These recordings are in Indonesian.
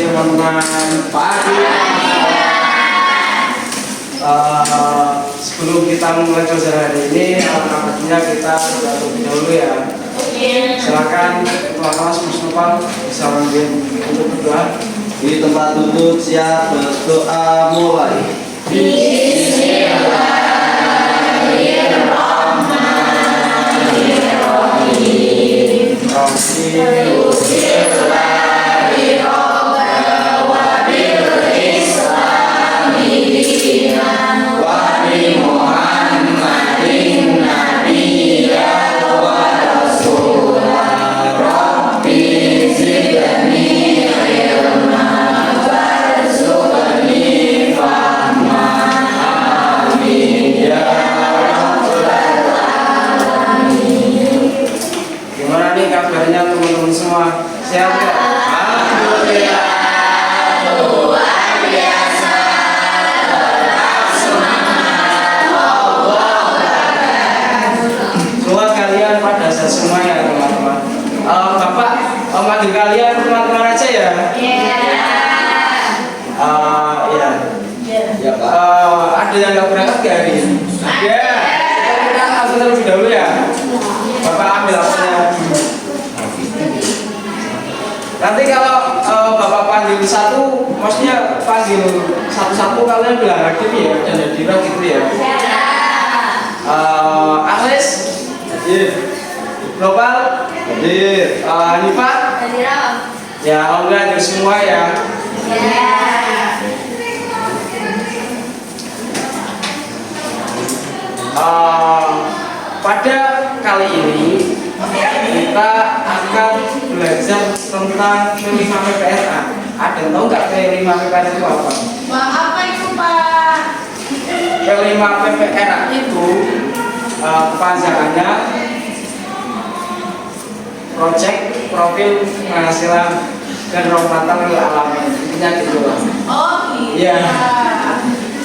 teman-teman. Pagi. Sebelum kita mulai pelajaran hari ini, alhamdulillah kita sudah terlebih dahulu ya. Silakan ketua kelas Mas Nopal bisa memimpin untuk berdoa. Di tempat duduk siap berdoa mulai. Gimana nih kabarnya teman-teman semua? Sehat nggak? Alhamdulillah, luar biasa. Semua kalian pada sehat semua ya teman-teman. Bapak manggil kalian teman-teman aja ya. Ya. Ya. Ada yang nggak berangkat nggak hari ini? Ya. Kita ambil terlebih dahulu ya. Bapak ambil absennya. Nanti kalau Bapak panggil satu, maksudnya panggil satu-satu kalian bilang hadir ya, dan hadir gitu ya. Agnes, Hadir. Global, Hadir. Hanifah, ya alhamdulillah hadir semua ya. Pada kali ini kita akan belajar tentang P5 PPRA. Ada yang tahu nggak P5 PPRA itu apa? Apa itu, Pak? P5 PPRA itu kepanjangannya Project Profil Penghasilan dan Pendapatan Real Alamin. Intinya gitu lah. Oh, gitu. Iya.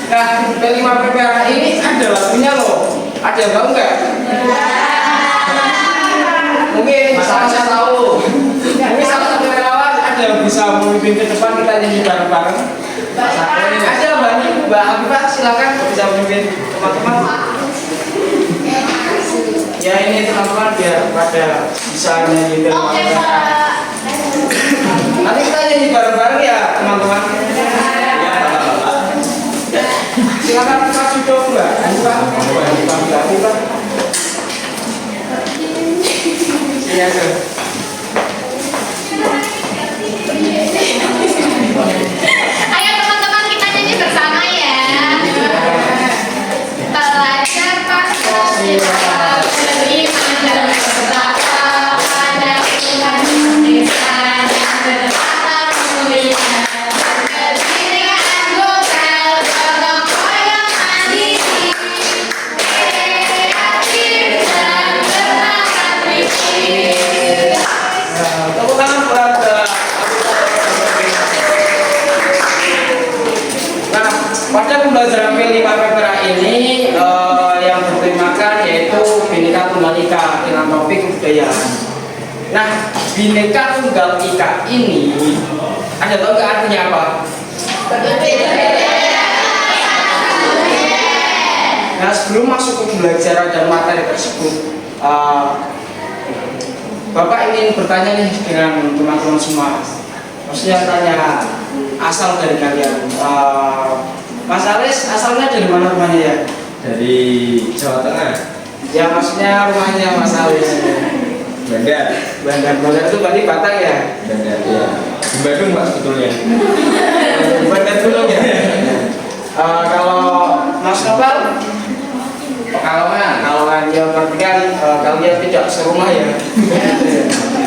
Nah, P5 PPRA ini ada lagunya loh. Ada yang tahu nggak? Mungkin saya tahu. Mungkin salah satu relawan ada yang bisa memimpin ke depan, kita nyanyi bareng-bareng. Ada Mbak Habibah, silakan bisa memimpin teman-teman. Ya ini teman-teman biar pada bisa nyanyi Oke, bareng-bareng. Pak. Nanti kita nyanyi bareng-bareng ya teman-teman. Silakan maju dong Mbak Habibah. Mbak Habibah. Iya sir. Ayo teman-teman kita nyanyi bersama ya. Pelajar Pancasila beriman dan bertakwa pada Tuhan Indonesia dan bertata mulia. Berdiri anggota gotong royong mandiri, kreatif dan berbakat pikir. Tepuk tangan buat Nah, pada pembelajaran P5 PPRA ini yang bertemakan yaitu Bhinneka Tunggal Ika dengan topik kebudayaan. Nah, Bhinneka Tunggal Ika ini ada tahu nggak artinya apa? Nah, sebelum masuk ke pembelajaran dan materi tersebut, Bapak ingin bertanya nih dengan teman-teman semua. Maksudnya tanya asal dari kalian. Mas Aris asalnya dari mana rumahnya ya? Dari Jawa Tengah. Ya maksudnya rumahnya Mas Aris. Bandar. Bandar itu berarti Batang ya? Bandar ya. Di Bandung Pak sebetulnya. Bandar dulu ya. Kalau Mas Nopal Pekalongan ya berarti kan kalian tidak serumah ya.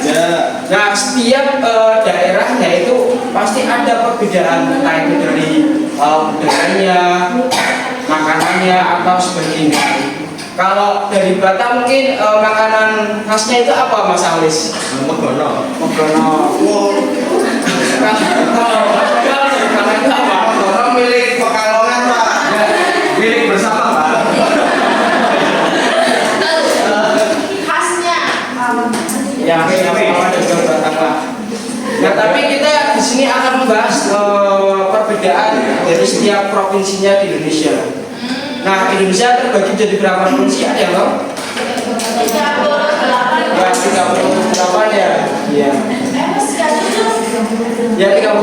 Ya. Nah setiap daerahnya itu pasti ada perbedaan entah itu dari budayanya, makanannya atau sebagainya. Kalau dari Batam mungkin makanan khasnya itu apa Mas Alis? Megono. Megono. Kalau makanan itu apa? Megono milik Pekalongan Pak. Milik bersama Pak. Khasnya Ya, sama dan juga Batam lah. Nah, tapi kita di sini akan membahas dari setiap provinsinya di Indonesia. Nah, Indonesia terbagi jadi berapa provinsi ada loh? 38. Ya, 38 ya. Iya. Ya 38.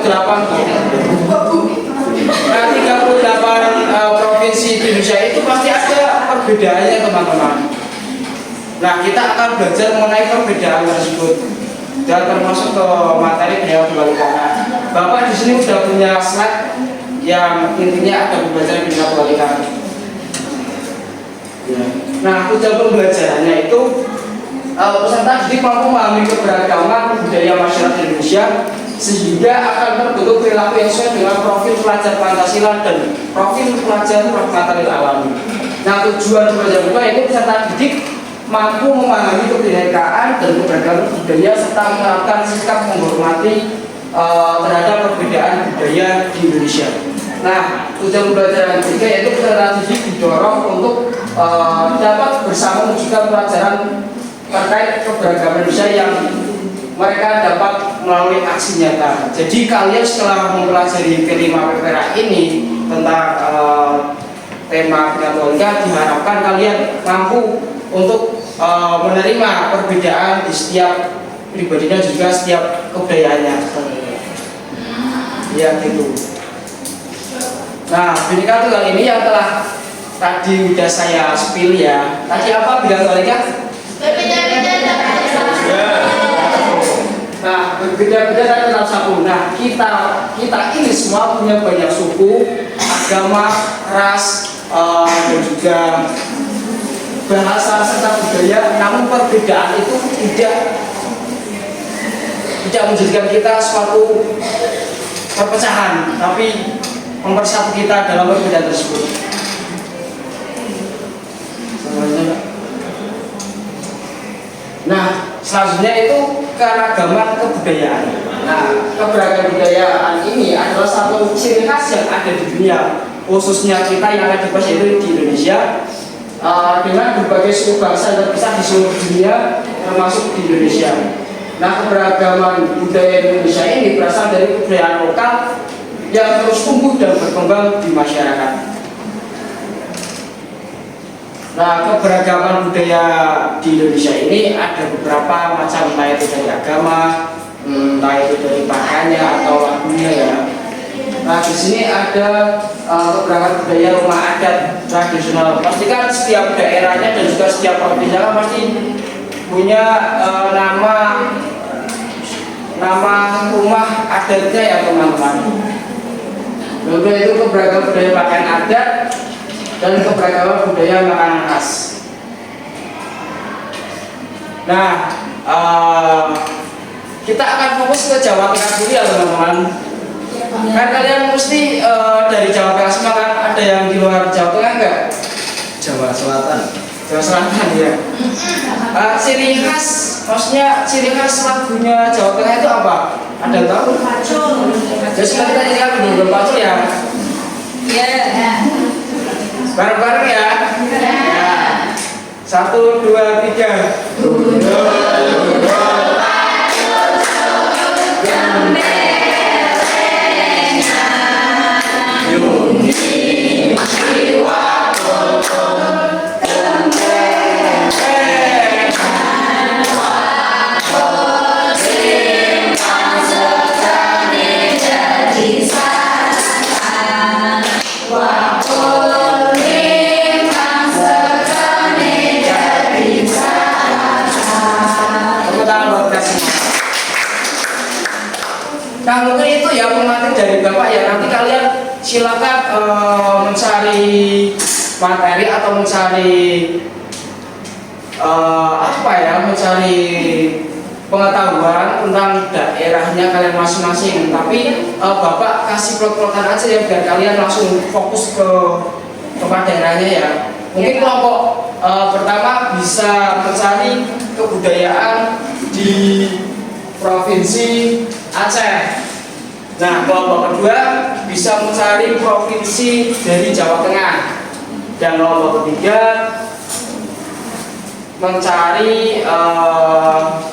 Nah, 38 provinsi di Indonesia itu pasti ada perbedaannya teman-teman. Nah, kita akan belajar mengenai perbedaan tersebut dan termasuk ke materi budaya kebalikan. Bapak di sini sudah punya slide yang intinya ada pembelajaran budaya kebalikan. Ya. Nah, tujuan pembelajarannya itu peserta didik mampu memahami keberagaman budaya masyarakat Indonesia sehingga akan terbentuk perilaku yang sesuai dengan profil pelajar Pancasila dan profil pelajar Rahmatanil Alamin. Nah, tujuan pembelajaran kedua yaitu peserta didik mampu memahami kebinekaan dan keberagaman budaya serta menerapkan sikap menghormati terhadap perbedaan budaya di Indonesia. Nah, tujuan pembelajaran ketiga yaitu peserta didik didorong untuk dapat bersama mewujudkan pelajaran terkait keberagaman Indonesia yang mereka dapat melalui aksi nyata. Jadi kalian setelah mempelajari kelima PPRA ini tentang tema Katolik, diharapkan kalian mampu untuk menerima perbedaan di setiap pribadi dan juga setiap kebudayaannya. Ya gitu. Nah, Bhinneka Tunggal ini yang telah tadi udah saya spill ya. Tadi apa Bhinneka Tunggal Ika? Berbeda-beda tapi tetap satu. Nah, berbeda-beda tapi tetap satu. Nah, kita ini semua punya banyak suku, agama, ras, dan juga bahasa serta budaya. Namun perbedaan itu tidak menjadikan kita suatu perpecahan, tapi mempersatu kita dalam perbedaan tersebut. Nah, selanjutnya itu keragaman kebudayaan. Nah, keberagaman kebudayaan ini adalah satu ciri khas yang ada di dunia, khususnya kita yang ada di Indonesia, dengan berbagai suku bangsa yang terpisah di seluruh dunia, termasuk di Indonesia. Nah, keberagaman budaya Indonesia ini berasal dari kebudayaan lokal yang terus tumbuh dan berkembang di masyarakat. Nah, keberagaman budaya di Indonesia ini ada beberapa macam, entah itu dari agama, entah itu dari pakaiannya atau lagunya ya. Nah, di sini ada keberagaman budaya rumah adat tradisional. Pastikan setiap daerahnya dan juga setiap provinsi kan pasti punya nama rumah adatnya ya teman-teman. Lalu itu keberagaman budaya pakaian adat dan keberagaman budaya makanan khas. Nah, kita akan fokus ke Jawa Tengah dulu ya teman-teman. Kan kalian mesti dari Jawa Tengah semua kan, ada yang di luar Jawa Tengah enggak? Jawa Selatan. Jawa Selatan ya. Ciri khas, maksudnya ciri khas lagunya Jawa Tengah itu apa? Ada yang tahu? Jadi kita nyanyikan dulu pacul ya. Iya. Bareng-bareng ya. Ya. 1, 2, 3. Nah, mungkin itu ya pemateri dari Bapak ya. Nanti kalian silakan mencari materi atau mencari mencari pengetahuan tentang daerahnya kalian masing-masing. Tapi Bapak kasih plot-plotan aja ya biar kalian langsung fokus ke tempat daerahnya ya. Mungkin kelompok pertama bisa mencari kebudayaan di Provinsi Aceh. Nah, kelompok kedua bisa mencari provinsi dari Jawa Tengah. Dan kelompok ketiga mencari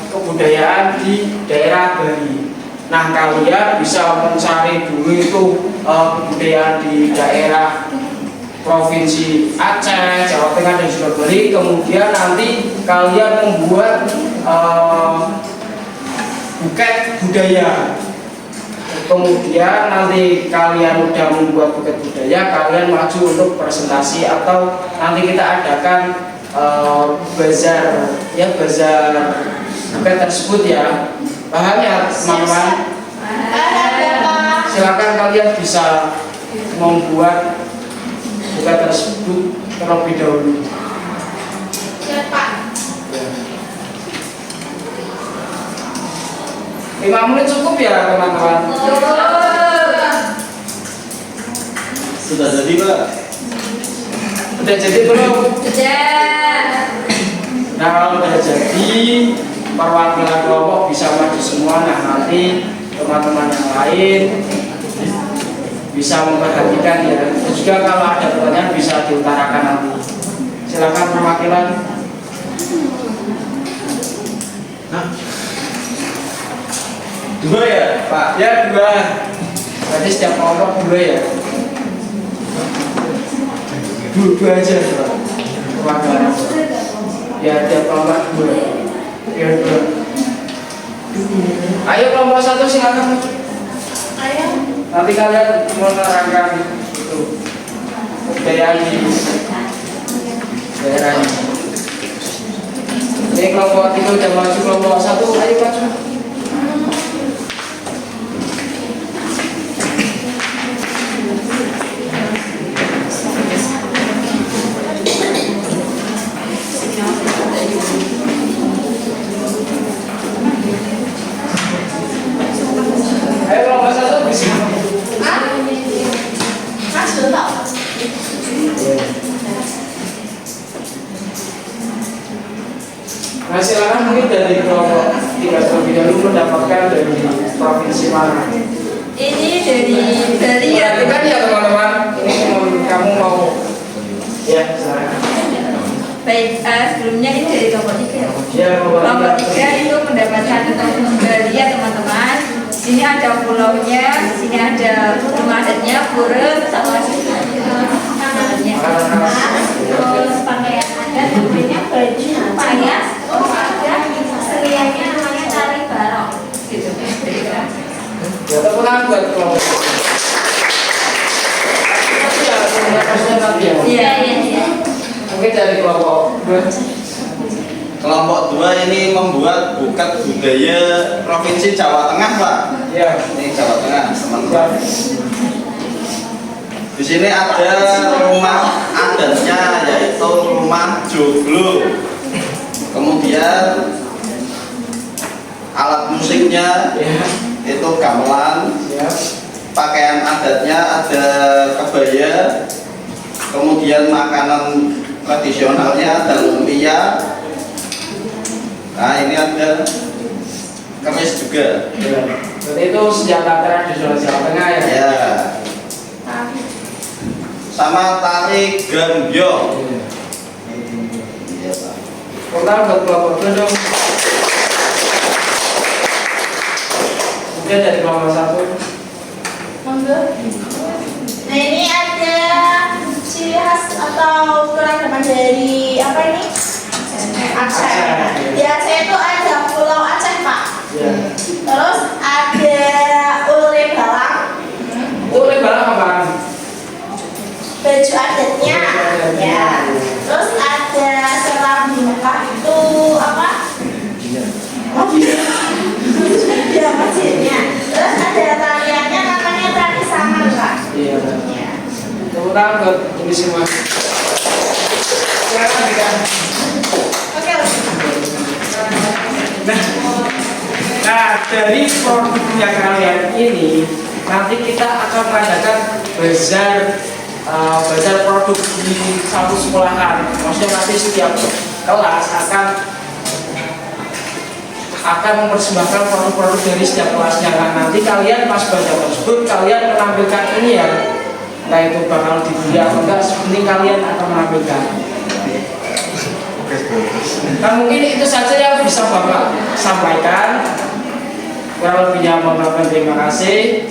kebudayaan di daerah Bali. Nah, kalian bisa mencari dulu itu kebudayaan di daerah Provinsi Aceh, Jawa Tengah dan juga Bali. Kemudian nanti kalian membuat buket budaya. Kemudian nanti kalian udah membuat buket budaya, kalian maju untuk presentasi atau nanti kita adakan bazar ya, bazar buket tersebut ya. Paham ya teman-teman? Silakan kalian bisa membuat buket tersebut terlebih dahulu. Pak. 5 menit cukup ya teman-teman? Sudah jadi, Pak? Udah jadi belum? Sudah. Nah, kalau udah jadi, perwakilan kelompok bisa maju semua. Nah, nanti teman-teman yang lain bisa memperhatikan ya. Dan juga kalau ada pertanyaan bisa diutarakan nanti. Silakan perwakilan. Dua ya, Pak? Ya, 2. Berarti setiap kelompok 2 ya. 2 aja, Pak. Perwakilan. Ya, tiap kelompok 2. Ya, 2. Ayo kelompok 1 silakan. Ayo. Nanti kalian menerangkan itu kebudayaan di daerah ini. Ini kelompok 3 udah maju, kelompok 1 ayo maju. Ayo kelompok 1 bisa. Mas belum. Nah, silakan mungkin dari kelompok 3 terlebih dahulu mendapatkan dari provinsi mana? Ini dari Bali ya. Perhatikan ya teman-teman. Ini kamu mau ya silakan. Baik, sebelumnya ini dari kelompok 3. Ya, Kelompok 3 itu mendapatkan Bali ya teman-teman. Sini ada pulaunya, sini ada rumah adatnya, pura sama namanya. Terus pakaian adat namanya baju payas, terus ada seliannya namanya tari barok. Gitu. Ya, tepuk tangan buat kelompok. Tapi ya, sebenarnya nanti ya. Iya, iya. Mungkin dari kelompok 2. Kelompok 2 ini membuat buket budaya Provinsi Jawa Tengah, Pak. Ya. Ini Jawa Tengah, teman-teman. Di sini ada rumah adatnya, yaitu rumah joglo. Kemudian alat musiknya Ya. itu gamelan. Ya. Pakaian adatnya ada kebaya. Kemudian makanan tradisionalnya ada lumpia. Nah, ini ada keris juga. Ya. Jadi itu senjata tradisional Jawa Tengah ya. Ya. Sama tari gambyong. Iya, Pak. Pertama buat kelompok 2 dong. Kemudian dari kelompok 1. Monggo. Nah ini ada ciri khas atau keragaman dari apa ini? Aceh. Di Aceh itu ada Pulau Aceh, Pak. Ya. Terus ada ule balang, Ule balang apa? baju adatnya, ya. Terus ada selang bingkah itu apa? Ya masjidnya. Terus ada tariannya namanya tari sangar, Pak. Iya. Ya. Tepuk tangan buat ini semua. Silakan Dika. Oke. Nah, dari produknya kalian ini nanti kita akan mengadakan bazar produk di satu sekolahan. Maksudnya nanti setiap kelas akan mempersembahkan produk-produk dari setiap kelasnya. Nah, nanti kalian pas bazar tersebut kalian menampilkan ini ya. Nah, itu bakal dibeli atau enggak, sepenting kalian akan menampilkan. Nah, mungkin itu saja yang bisa Bapak sampaikan. Kurang lebihnya mohon maaf dan terima kasih.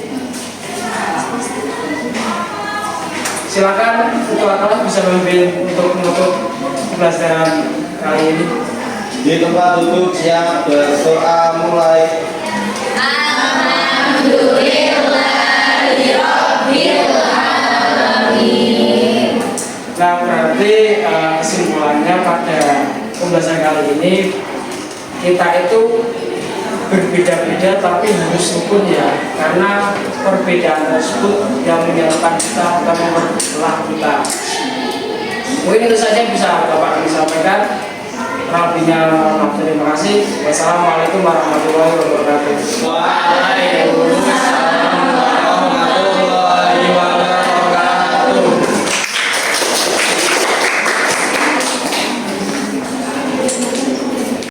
Silakan ketua kelas bisa memimpin untuk menutup pembelajaran kali ini. Di tempat duduk siap berdoa mulai. Nah, berarti kesimpulannya pada pembahasan kali ini kita itu berbeda-beda tapi harus rukun ya, karena perbedaan tersebut yang menyatukan kita bukan memperbelah kita. Mungkin itu saja yang bisa Bapak kami sampaikan. Rabinya terima kasih. Wassalamualaikum warahmatullahi wabarakatuh. Waalaikumsalam.